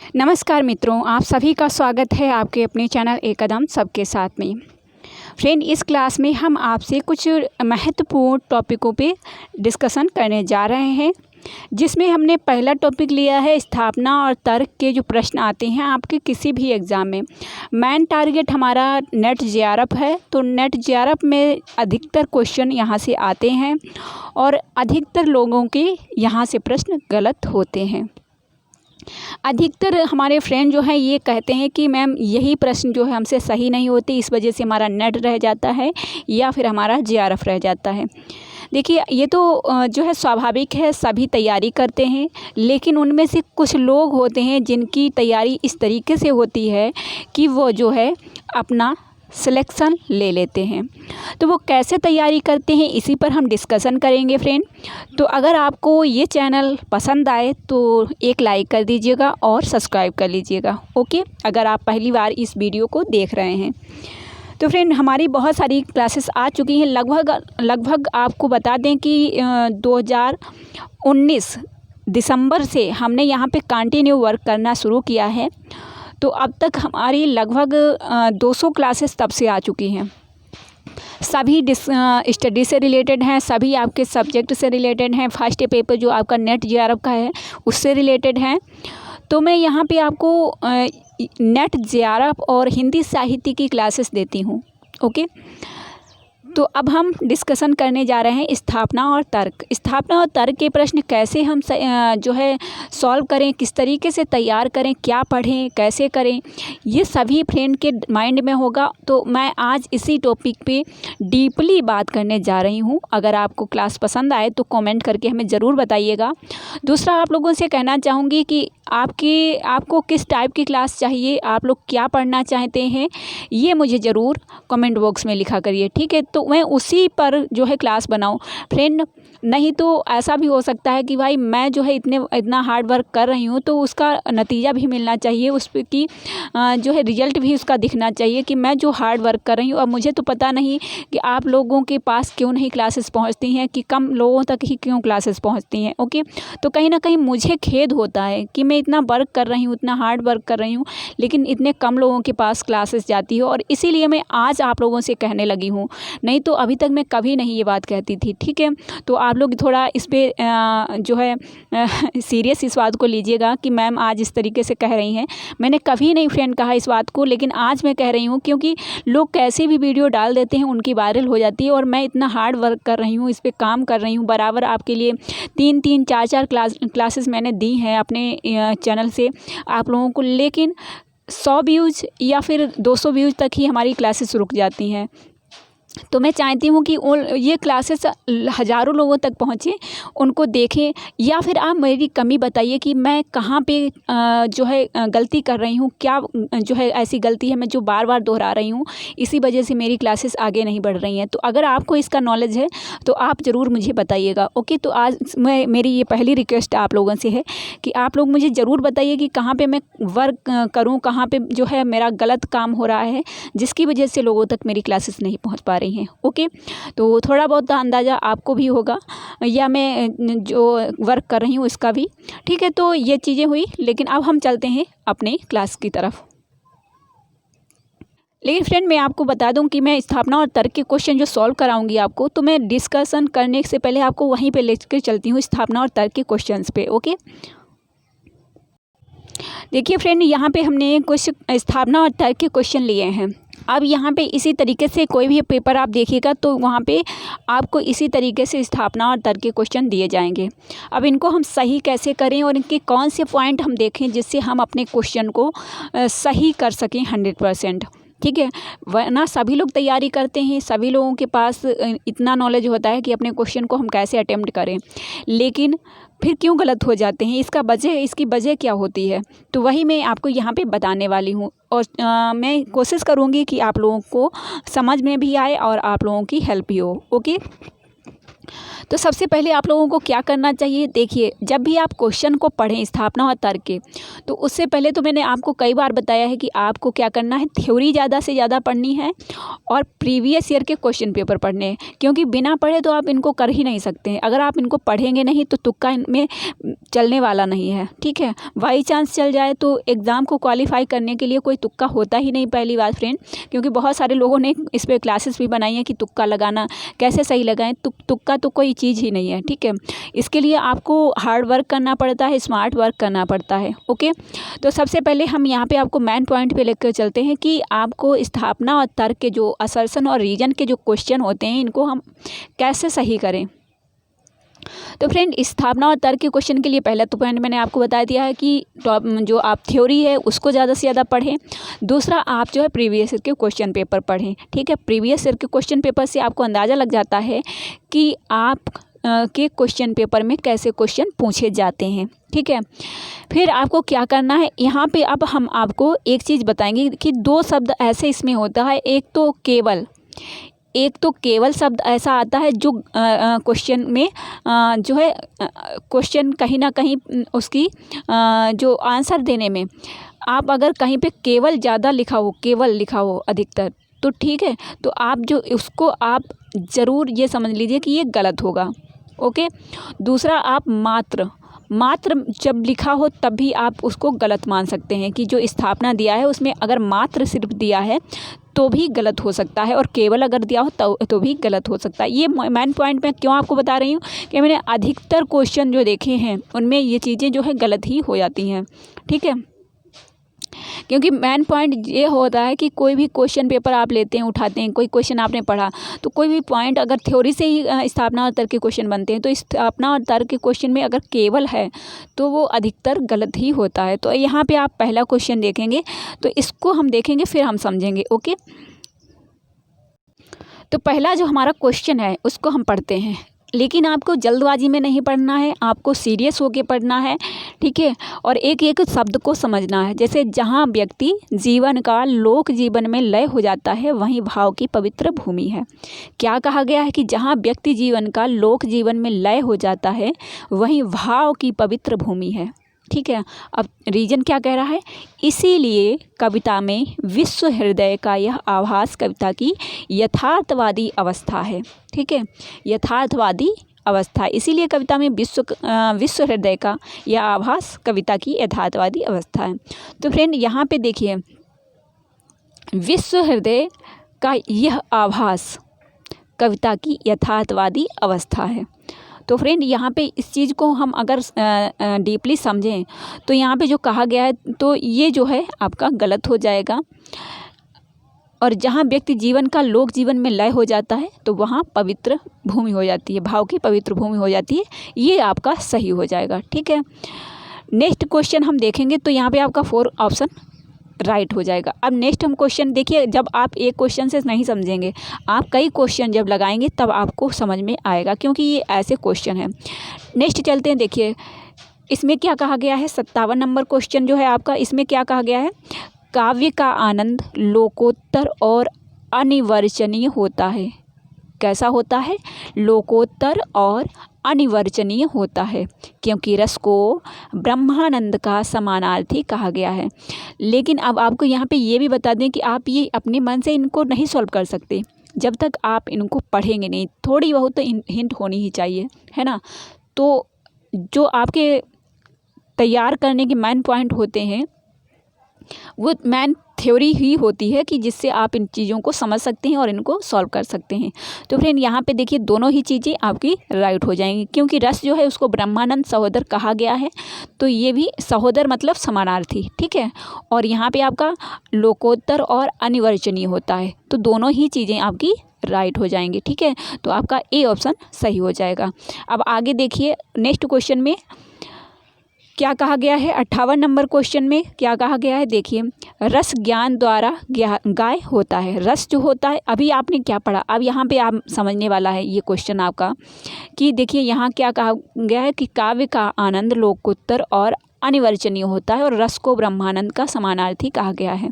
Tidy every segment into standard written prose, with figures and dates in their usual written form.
नमस्कार मित्रों, आप सभी का स्वागत है आपके अपने चैनल एक कदम सबके साथ में। फ्रेंड, इस क्लास में हम आपसे कुछ महत्वपूर्ण टॉपिकों पे डिस्कशन करने जा रहे हैं, जिसमें हमने पहला टॉपिक लिया है स्थापना और तर्क के जो प्रश्न आते हैं आपके किसी भी एग्ज़ाम में। मेन टारगेट हमारा नेट जेआरएफ है, तो नेट जेआरएफ में अधिकतर क्वेश्चन यहाँ से आते हैं और अधिकतर लोगों के यहाँ से प्रश्न गलत होते हैं। अधिकतर हमारे फ्रेंड जो हैं ये कहते हैं कि मैम यही प्रश्न जो है हमसे सही नहीं होती, इस वजह से हमारा नेट रह जाता है या फिर हमारा जेआरएफ रह जाता है। देखिए, ये तो जो है स्वाभाविक है, सभी तैयारी करते हैं, लेकिन उनमें से कुछ लोग होते हैं जिनकी तैयारी इस तरीके से होती है कि वो जो है अपना सिलेक्शन ले लेते हैं। तो वो कैसे तैयारी करते हैं इसी पर हम डिस्कशन करेंगे फ्रेंड। तो अगर आपको ये चैनल पसंद आए तो एक लाइक कर दीजिएगा और सब्सक्राइब कर लीजिएगा, ओके, अगर आप पहली बार इस वीडियो को देख रहे हैं। तो फ्रेंड, हमारी बहुत सारी क्लासेस आ चुकी हैं, लगभग आपको बता दें कि 2019 दिसंबर से हमने यहाँ पे कंटिन्यू वर्क करना शुरू किया है। तो अब तक हमारी लगभग 200 क्लासेस तब से आ चुकी हैं। सभी स्टडी से रिलेटेड हैं, सभी आपके सब्जेक्ट से रिलेटेड हैं। फर्स्ट पेपर जो आपका नेट जेआरएफ का है उससे रिलेटेड हैं। तो मैं यहाँ पे आपको नेट जेआरएफ और हिंदी साहित्य की क्लासेस देती हूँ, ओके। तो अब हम डिस्कशन करने जा रहे हैं स्थापना और तर्क। स्थापना और तर्क के प्रश्न कैसे हम जो है सॉल्व करें, किस तरीके से तैयार करें, क्या पढ़ें, कैसे करें, ये सभी फ्रेंड के माइंड में होगा। तो मैं आज इसी टॉपिक पे डीपली बात करने जा रही हूँ। अगर आपको क्लास पसंद आए तो कमेंट करके हमें ज़रूर बताइएगा। दूसरा, आप लोगों से कहना चाहूँगी कि आपको किस टाइप की क्लास चाहिए, आप लोग क्या पढ़ना चाहते हैं, ये मुझे ज़रूर कमेंट बॉक्स में लिखा करिए, ठीक है। तो मैं उसी पर जो है क्लास बनाऊं फ्रेंड। नहीं तो ऐसा भी हो सकता है कि भाई मैं जो है इतना हार्ड वर्क कर रही हूँ तो उसका नतीजा भी मिलना चाहिए, उस पर की जो है रिजल्ट भी उसका दिखना चाहिए कि मैं जो हार्ड वर्क कर रही हूँ। अब मुझे तो पता नहीं कि आप लोगों के पास क्यों नहीं क्लासेस पहुँचती हैं, कि कम लोगों तक ही क्यों क्लासेस पहुँचती हैं, ओके। तो कहीं ना कहीं मुझे खेद होता है कि मैं इतना वर्क कर रही हूँ, इतना हार्ड वर्क कर रही हूँ, लेकिन इतने कम लोगों के पास क्लासेस जाती है। और इसीलिए मैं आज आप लोगों से कहने लगी हूँ, नहीं तो अभी तक मैं कभी नहीं ये बात कहती थी, ठीक है। तो आप लोग थोड़ा इस पर जो है सीरियस इस बात को लीजिएगा कि मैम आज इस तरीके से कह रही हैं। मैंने कभी नहीं फ्रेंड कहा इस बात को, लेकिन आज मैं कह रही हूँ क्योंकि लोग कैसे भी वीडियो डाल देते हैं, उनकी वायरल हो जाती है। और मैं इतना हार्ड वर्क कर रही हूँ, इस पर काम कर रही हूँ बराबर, आपके लिए 3-3 4-4 क्लासेस मैंने दी हैं अपने चैनल से आप लोगों को, लेकिन 100 व्यूज़ या फिर 200 व्यूज़ तक ही हमारी क्लासेस रुक जाती हैं। तो मैं चाहती हूँ कि ये क्लासेस हज़ारों लोगों तक पहुँचे, उनको देखें। या फिर आप मेरी कमी बताइए कि मैं कहाँ पे जो है गलती कर रही हूँ, क्या जो है ऐसी गलती है मैं जो बार बार दोहरा रही हूँ, इसी वजह से मेरी क्लासेस आगे नहीं बढ़ रही हैं। तो अगर आपको इसका नॉलेज है तो आप ज़रूर मुझे बताइएगा, ओके। तो आज मेरी ये पहली रिक्वेस्ट आप लोगों से है कि आप लोग मुझे ज़रूर बताइए कि कहाँ पर मैं वर्क करूँ, कहाँ पर जो है मेरा गलत काम हो रहा है, जिसकी वजह से लोगों तक मेरी क्लासेस नहीं पहुँच पा रही हैं, ओके। तो थोड़ा बहुत अंदाज़ा आपको भी होगा या मैं जो वर्क कर रही हूँ इसका भी, ठीक है। तो ये चीज़ें हुई, लेकिन अब हम चलते हैं अपने क्लास की तरफ। लेकिन फ्रेंड, मैं आपको बता दूं कि मैं स्थापना और तर्क के क्वेश्चन जो सॉल्व कराऊंगी आपको, तो मैं डिस्कशन करने से पहले आपको वहीं पे लेकर चलती हूँ स्थापना और तर्क के क्वेश्चंस पे, ओके। देखिए फ्रेंड, यहाँ पे हमने कुछ स्थापना और तर्क के क्वेश्चन लिए हैं। अब यहाँ पे इसी तरीके से कोई भी पेपर आप देखिएगा तो वहाँ पे आपको इसी तरीके से स्थापना और तर्क के क्वेश्चन दिए जाएंगे। अब इनको हम सही कैसे करें और इनके कौन से पॉइंट हम देखें जिससे हम अपने क्वेश्चन को सही कर सकें 100%, ठीक है। वरना सभी लोग तैयारी करते हैं, सभी लोगों के पास इतना नॉलेज होता है कि अपने क्वेश्चन को हम कैसे अटेम्प्ट करें, लेकिन फिर क्यों गलत हो जाते हैं, इसकी वजह क्या होती है, तो वही मैं आपको यहाँ पे बताने वाली हूँ। और मैं कोशिश करूँगी कि आप लोगों को समझ में भी आए और आप लोगों की हेल्प भी हो, ओके। तो सबसे पहले आप लोगों को क्या करना चाहिए, देखिए जब भी आप क्वेश्चन को पढ़ें स्थापना और तर्क के, तो उससे पहले तो मैंने आपको कई बार बताया है कि आपको क्या करना है, थ्योरी ज़्यादा से ज़्यादा पढ़नी है और प्रीवियस ईयर के क्वेश्चन पेपर पढ़ने हैं, क्योंकि बिना पढ़े तो आप इनको कर ही नहीं सकते हैं। अगर आप इनको पढ़ेंगे नहीं तो तुक्का इनमें चलने वाला नहीं है, ठीक है। बाई चांस चल जाए तो एग्ज़ाम को क्वालिफाई करने के लिए कोई तुक्का होता ही नहीं, पहली बात फ्रेंड, क्योंकि बहुत सारे लोगों ने इस पर क्लासेस भी बनाई हैं कि तुक्का लगाना कैसे सही लगाएं। तुक्का तो कोई चीज़ ही नहीं है, ठीक है। इसके लिए आपको हार्ड वर्क करना पड़ता है, स्मार्ट वर्क करना पड़ता है, ओके। तो सबसे पहले हम यहाँ पे आपको मेन पॉइंट पे लेकर चलते हैं कि आपको स्थापना और तर्क के जो असर्शन और रीजन के जो क्वेश्चन होते हैं इनको हम कैसे सही करें। तो फ्रेंड, स्थापना और तर्क के क्वेश्चन के लिए पहला तो पॉइंट मैंने आपको बता दिया है कि जो आप थ्योरी है उसको ज़्यादा से ज़्यादा पढ़ें। दूसरा, आप जो है प्रीवियस ईयर के क्वेश्चन पेपर पढ़ें, ठीक है। प्रीवियस ईयर के क्वेश्चन पेपर से आपको अंदाज़ा लग जाता है कि आप के क्वेश्चन पेपर में कैसे क्वेश्चन पूछे जाते हैं, ठीक है। फिर आपको क्या करना है, यहाँ पे अब हम आपको एक चीज़ बताएंगे कि दो शब्द ऐसे इसमें होता है, एक तो केवल शब्द ऐसा आता है जो क्वेश्चन में जो है क्वेश्चन कहीं ना कहीं उसकी जो आंसर देने में आप अगर कहीं पे केवल लिखा हो अधिकतर, तो ठीक है, तो आप जो उसको आप ज़रूर ये समझ लीजिए कि ये गलत होगा, ओके। दूसरा, आप मात्र जब लिखा हो तब भी आप उसको गलत मान सकते हैं कि जो स्थापना दिया है उसमें अगर मात्र सिर्फ दिया है तो भी गलत हो सकता है, और केवल अगर दिया हो तो भी गलत हो सकता है। ये मेन पॉइंट मैं क्यों आपको बता रही हूँ कि मैंने अधिकतर क्वेश्चन जो देखे हैं उनमें ये चीज़ें जो है गलत ही हो जाती हैं, ठीक है। क्योंकि मेन पॉइंट ये होता है कि कोई भी क्वेश्चन पेपर आप लेते हैं, उठाते हैं, कोई क्वेश्चन आपने पढ़ा, तो कोई भी पॉइंट अगर थ्योरी से ही स्थापना और तर्क के क्वेश्चन बनते हैं, तो स्थापना और तर्क के क्वेश्चन में अगर केवल है तो वो अधिकतर गलत ही होता है। तो यहाँ पे आप पहला क्वेश्चन देखेंगे, तो इसको हम देखेंगे फिर हम समझेंगे, ओके। तो पहला जो हमारा क्वेश्चन है उसको हम पढ़ते हैं, लेकिन आपको जल्दबाजी में नहीं पढ़ना है, आपको सीरियस होकर पढ़ना है, ठीक है। और एक एक शब्द को समझना है। जैसे जहाँ व्यक्ति जीवन का लोक जीवन में लय हो जाता है वहीं भाव की पवित्र भूमि है। क्या कहा गया है कि जहाँ व्यक्ति जीवन का लोक जीवन में लय हो जाता है वहीं भाव की पवित्र भूमि है, ठीक है। अब रीजन क्या कह रहा है, इसीलिए कविता में विश्व हृदय का यह आभास कविता की यथार्थवादी अवस्था है, ठीक है। यथार्थवादी अवस्था, इसीलिए कविता में विश्व हृदय का यह आभास कविता की यथार्थवादी अवस्था है। तो फ्रेंड, यहाँ पे देखिए, विश्व हृदय का यह आभास कविता की यथार्थवादी अवस्था है। तो फ्रेंड, यहाँ पे इस चीज़ को हम अगर डीपली समझें तो यहाँ पे जो कहा गया है तो ये जो है आपका गलत हो जाएगा। और जहाँ व्यक्ति जीवन का लोक जीवन में लय हो जाता है तो वहाँ पवित्र भूमि हो जाती है, भाव की पवित्र भूमि हो जाती है, ये आपका सही हो जाएगा, ठीक है। नेक्स्ट क्वेश्चन हम देखेंगे तो यहाँ पे आपका 4 ऑप्शन राइट हो जाएगा। अब नेक्स्ट हम क्वेश्चन देखिए, जब आप एक क्वेश्चन से नहीं समझेंगे, आप कई क्वेश्चन जब लगाएंगे तब आपको समझ में आएगा, क्योंकि ये ऐसे क्वेश्चन हैं। नेक्स्ट चलते हैं, देखिए इसमें क्या कहा गया है। 57 नंबर क्वेश्चन जो है आपका, इसमें क्या कहा गया है, काव्य का आनंद लोकोत्तर और अनिर्वचनीय होता है। कैसा होता है, लोकोत्तर और अनिर्वचनीय होता है, क्योंकि रस को ब्रह्मानंद का समानार्थी कहा गया है। लेकिन अब आपको यहाँ पे ये भी बता दें कि आप ये अपने मन से इनको नहीं सॉल्व कर सकते जब तक आप इनको पढ़ेंगे नहीं। थोड़ी बहुत तो हिंट होनी ही चाहिए, है ना। तो जो आपके तैयार करने के मेन पॉइंट होते हैं वो मेन थ्योरी ही होती है कि जिससे आप इन चीज़ों को समझ सकते हैं और इनको सॉल्व कर सकते हैं। तो फ्रेंड, यहाँ पे देखिए दोनों ही चीज़ें आपकी राइट हो जाएंगी, क्योंकि रस जो है उसको ब्रह्मानंद सहोदर कहा गया है, तो ये भी सहोदर मतलब समानार्थी, ठीक है। और यहाँ पे आपका लोकोत्तर और अनिर्वचनीय होता है, तो दोनों ही चीज़ें आपकी राइट हो जाएंगी, ठीक है। तो आपका ए ऑप्शन सही हो जाएगा। अब आगे देखिए, नेक्स्ट क्वेश्चन में क्या कहा गया है। 58 नंबर क्वेश्चन में क्या कहा गया है, देखिए, रस ज्ञान द्वारा गाय होता है। रस जो होता है, अभी आपने क्या पढ़ा, अब यहाँ पे आप समझने वाला है ये क्वेश्चन आपका, कि देखिए यहाँ क्या कहा गया है कि काव्य का आनंद लोकोत्तर और अनिर्वचनीय होता है, और रस को ब्रह्मानंद का समानार्थी कहा गया है,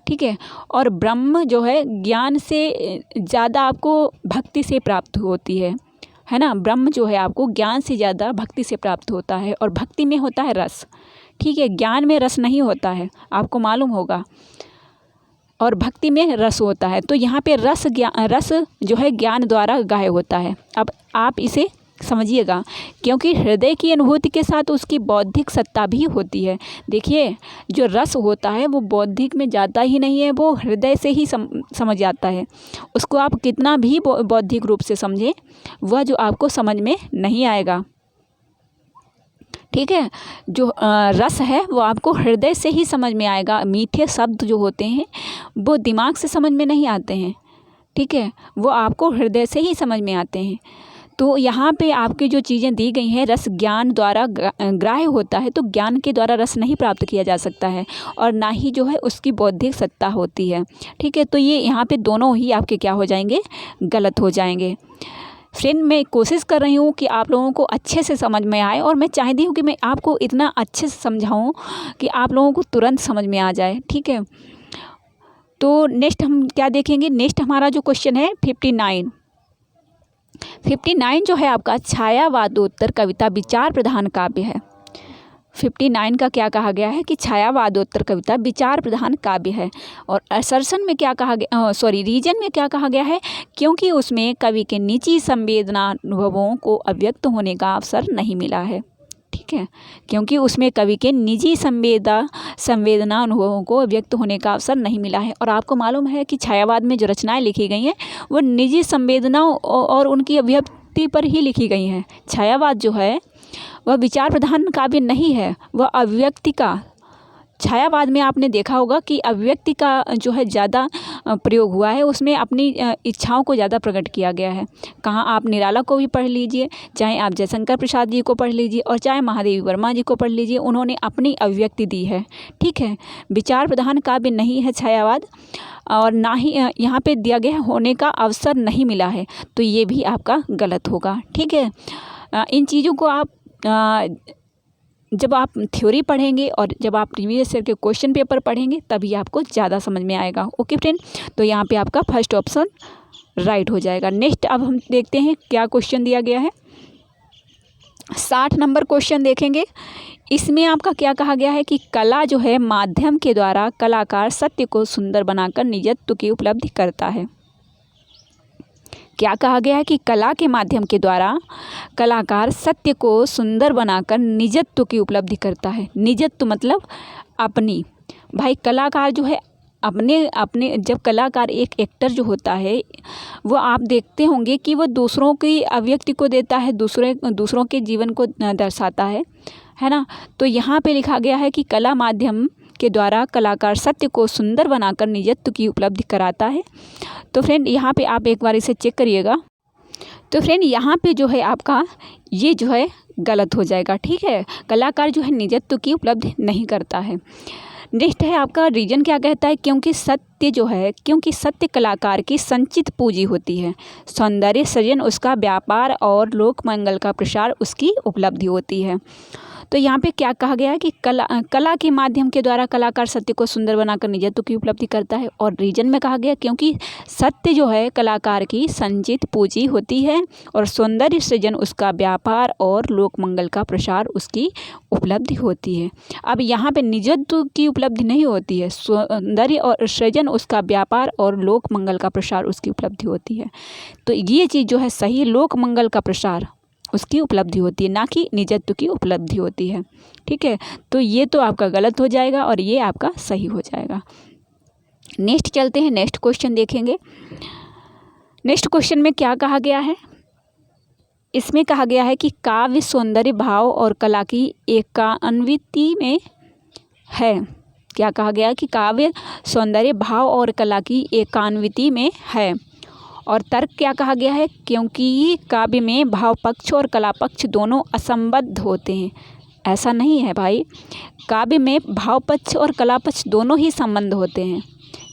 ठीक है। और ब्रह्म जो है ज्ञान से ज़्यादा आपको भक्ति से प्राप्त होती है, है ना। ब्रह्म जो है आपको ज्ञान से ज़्यादा भक्ति से प्राप्त होता है, और भक्ति में होता है रस, ठीक है। ज्ञान में रस नहीं होता है, आपको मालूम होगा, और भक्ति में रस होता है। तो यहाँ पे रस जो है ज्ञान द्वारा गाय होता है। अब आप इसे समझिएगा, क्योंकि हृदय की अनुभूति के साथ उसकी बौद्धिक सत्ता भी होती है। देखिए, जो रस होता है वो बौद्धिक में जाता ही नहीं है, वो हृदय से ही समझ आता है। उसको आप कितना भी बौद्धिक रूप से समझें, वह जो आपको समझ में नहीं आएगा, ठीक है। जो रस है वो आपको हृदय से ही समझ में आएगा। मीठे शब्द जो होते हैं वो दिमाग से समझ में नहीं आते हैं, ठीक है, वो आपको हृदय से ही समझ में आते हैं। तो यहाँ पे आपकी जो चीज़ें दी गई हैं, रस ज्ञान द्वारा ग्राह्य होता है, तो ज्ञान के द्वारा रस नहीं प्राप्त किया जा सकता है, और ना ही जो है उसकी बौद्धिक सत्ता होती है, ठीक है। तो ये यहाँ पे दोनों ही आपके क्या हो जाएंगे, गलत हो जाएंगे। फ्रेंड, मैं कोशिश कर रही हूँ कि आप लोगों को अच्छे से समझ में आए, और मैं चाहती हूँ कि मैं आपको इतना अच्छे से समझाऊँ कि आप लोगों को तुरंत समझ में आ जाए, ठीक है। तो नेक्स्ट हम क्या देखेंगे, नेक्स्ट हमारा जो क्वेश्चन है 59 जो है आपका छायावादोत्तर कविता विचार प्रधान काव्य है। 59 का क्या कहा गया है कि छायावादोत्तर कविता विचार प्रधान काव्य है। और असर्शन में क्या कहा गया, रीजन में क्या कहा गया है, क्योंकि उसमें कवि के निजी संवेदना अनुभवों को अव्यक्त होने का अवसर नहीं मिला है, ठीक है। क्योंकि उसमें कवि के निजी संवेदना अनुभवों को व्यक्त होने का अवसर नहीं मिला है। और आपको मालूम है कि छायावाद में जो रचनाएं लिखी गई हैं वो निजी संवेदनाओं और उनकी अभिव्यक्ति पर ही लिखी गई हैं। छायावाद जो है वह विचार प्रधान काव्य नहीं है, वह अभिव्यक्ति का, छायावाद में आपने देखा होगा कि अभिव्यक्ति का जो है ज़्यादा प्रयोग हुआ है, उसमें अपनी इच्छाओं को ज़्यादा प्रकट किया गया है। कहाँ आप निराला को भी पढ़ लीजिए, चाहे आप जयशंकर प्रसाद जी को पढ़ लीजिए, और चाहे महादेवी वर्मा जी को पढ़ लीजिए, उन्होंने अपनी अभिव्यक्ति दी है, ठीक है। विचार प्रधान काव्य नहीं है छायावाद, और ना ही यहाँ पे दिया गया होने का अवसर नहीं मिला है, तो ये भी आपका गलत होगा, ठीक है। इन चीज़ों को आप जब आप थ्योरी पढ़ेंगे और जब आप प्रीवियस ईयर के क्वेश्चन पेपर पढ़ेंगे तभी आपको ज़्यादा समझ में आएगा। ओके फ्रेंड, तो यहाँ पे आपका फर्स्ट ऑप्शन राइट हो जाएगा। नेक्स्ट अब हम देखते हैं क्या क्वेश्चन दिया गया है। 60 नंबर क्वेश्चन देखेंगे। इसमें आपका क्या कहा गया है कि कला जो है माध्यम के द्वारा कलाकार सत्य को सुंदर बनाकर निजत्व की उपलब्धि करता है। क्या कहा गया है कि कला के माध्यम के द्वारा कलाकार सत्य को सुंदर बनाकर निजत्व की उपलब्धि करता है। निजत्व मतलब अपनी, भाई कलाकार जो है अपने जब कलाकार एक एक्टर जो होता है वो आप देखते होंगे कि वो दूसरों की अभिव्यक्ति को देता है, दूसरों के जीवन को दर्शाता है ना। तो यहाँ पे लिखा गया है कि कला माध्यम के द्वारा कलाकार सत्य को सुंदर बनाकर निजत्व की उपलब्धि कराता है। तो फ्रेंड यहाँ पे आप एक बार इसे चेक करिएगा। तो फ्रेंड यहाँ पे जो है आपका ये जो है गलत हो जाएगा, ठीक है। कलाकार जो है निजत्व की उपलब्धि नहीं करता है। नेक्स्ट है आपका रीजन क्या कहता है, क्योंकि सत्य कलाकार की संचित पूंजी होती है, सौंदर्य सृजन उसका व्यापार और लोक मंगल का प्रसार उसकी उपलब्धि होती है। तो यहाँ पे क्या कहा गया है कि कला के माध्यम के द्वारा कलाकार सत्य को सुंदर बनाकर निजत्व की उपलब्धि करता है। और रीजन में कहा गया क्योंकि सत्य जो है कलाकार की संचित पूंजी होती है और सौंदर्य सृजन उसका व्यापार और लोक मंगल का प्रसार उसकी उपलब्धि होती है। अब यहाँ पे निजत्व की उपलब्धि नहीं होती है, सौंदर्य और सृजन उसका व्यापार और लोक मंगल का प्रसार उसकी उपलब्धि होती है। तो ये चीज़ जो है सही, लोक मंगल का प्रसार उसकी उपलब्धि होती है, ना कि निजत्व की उपलब्धि होती है, ठीक है। तो ये तो आपका गलत हो जाएगा और ये आपका सही हो जाएगा। नेक्स्ट चलते हैं, नेक्स्ट क्वेश्चन देखेंगे। नेक्स्ट क्वेश्चन में क्या कहा गया है, इसमें कहा गया है कि काव्य सौंदर्य भाव और कला की एकान्विति में है। क्या कहा गया कि काव्य सौंदर्य भाव और कला की एकान्विति में है। और तर्क क्या कहा गया है, क्योंकि काव्य में भाव पक्ष और कला पक्ष दोनों असंबद्ध होते हैं। ऐसा नहीं है भाई, काव्य में भाव पक्ष और कला पक्ष दोनों ही संबंध होते हैं,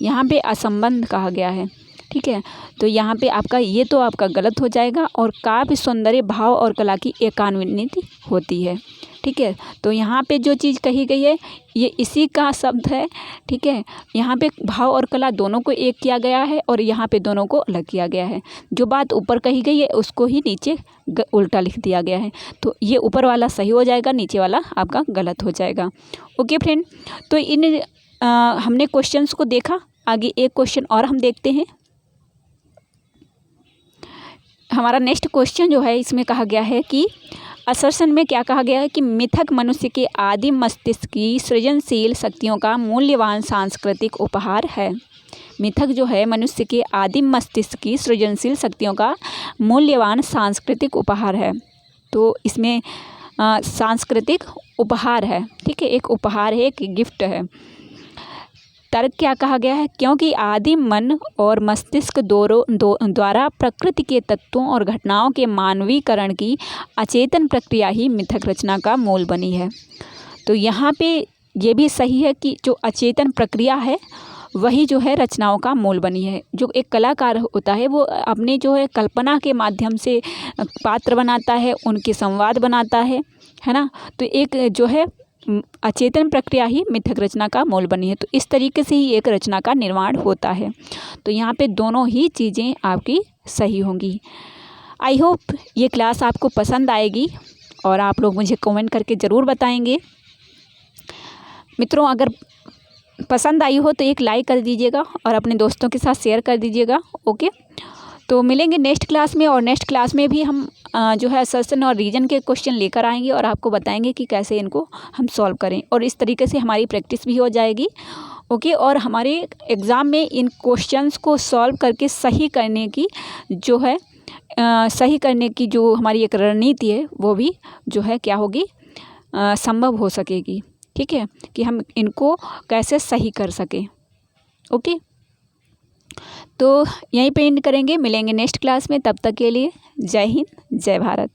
यहाँ पे असंबद्ध कहा गया है, ठीक है। तो यहाँ पे आपका ये तो आपका गलत हो जाएगा। और काव्य सौंदर्य भाव और कला की एकान्विति होती है, ठीक है। तो यहाँ पे जो चीज़ कही गई है ये इसी का शब्द है, ठीक है। यहाँ पे भाव और कला दोनों को एक किया गया है और यहाँ पे दोनों को अलग किया गया है। जो बात ऊपर कही गई है उसको ही नीचे उल्टा लिख दिया गया है। तो ये ऊपर वाला सही हो जाएगा, नीचे वाला आपका गलत हो जाएगा। ओके फ्रेंड, तो हमने क्वेश्चंस को देखा। आगे एक क्वेश्चन और हम देखते हैं। हमारा नेक्स्ट क्वेश्चन जो है इसमें कहा गया है कि असर्शन में क्या कहा गया है कि मिथक मनुष्य के आदिम मस्तिष्क की सृजनशील शक्तियों का मूल्यवान सांस्कृतिक उपहार है। मिथक जो है मनुष्य के आदिम मस्तिष्क की सृजनशील शक्तियों का मूल्यवान सांस्कृतिक उपहार है। तो इसमें सांस्कृतिक उपहार है, ठीक है, एक उपहार है, एक गिफ्ट है। तर्क क्या कहा गया है, क्योंकि आदिम मन और मस्तिष्क द्वारा प्रकृति के तत्वों और घटनाओं के मानवीकरण की अचेतन प्रक्रिया ही मिथक रचना का मूल बनी है। तो यहाँ पे ये भी सही है कि जो अचेतन प्रक्रिया है वही जो है रचनाओं का मूल बनी है। जो एक कलाकार होता है वो अपने जो है कल्पना के माध्यम से पात्र बनाता है, उनके संवाद बनाता है ना। तो एक जो है अचेतन प्रक्रिया ही मिथक रचना का मूल बनी है। तो इस तरीके से ही एक रचना का निर्माण होता है। तो यहाँ पे दोनों ही चीज़ें आपकी सही होंगी। आई होप ये क्लास आपको पसंद आएगी और आप लोग मुझे कमेंट करके ज़रूर बताएंगे। मित्रों, अगर पसंद आई हो तो एक लाइक कर दीजिएगा और अपने दोस्तों के साथ शेयर कर दीजिएगा। ओके, तो मिलेंगे नेक्स्ट क्लास में, और नेक्स्ट क्लास में भी हम जो है असर्शन और रीजन के क्वेश्चन लेकर आएंगे और आपको बताएंगे कि कैसे इनको हम सॉल्व करें, और इस तरीके से हमारी प्रैक्टिस भी हो जाएगी। ओके, और हमारे एग्ज़ाम में इन क्वेश्चंस को सॉल्व करके सही करने की जो है जो हमारी एक रणनीति है वो भी जो है क्या होगी, संभव हो सकेगी। ठीक है, कि हम इनको कैसे सही कर सकें। ओके, तो यहीं पे एंड करेंगे, मिलेंगे नेक्स्ट क्लास में। तब तक के लिए जय हिंद, जय भारत।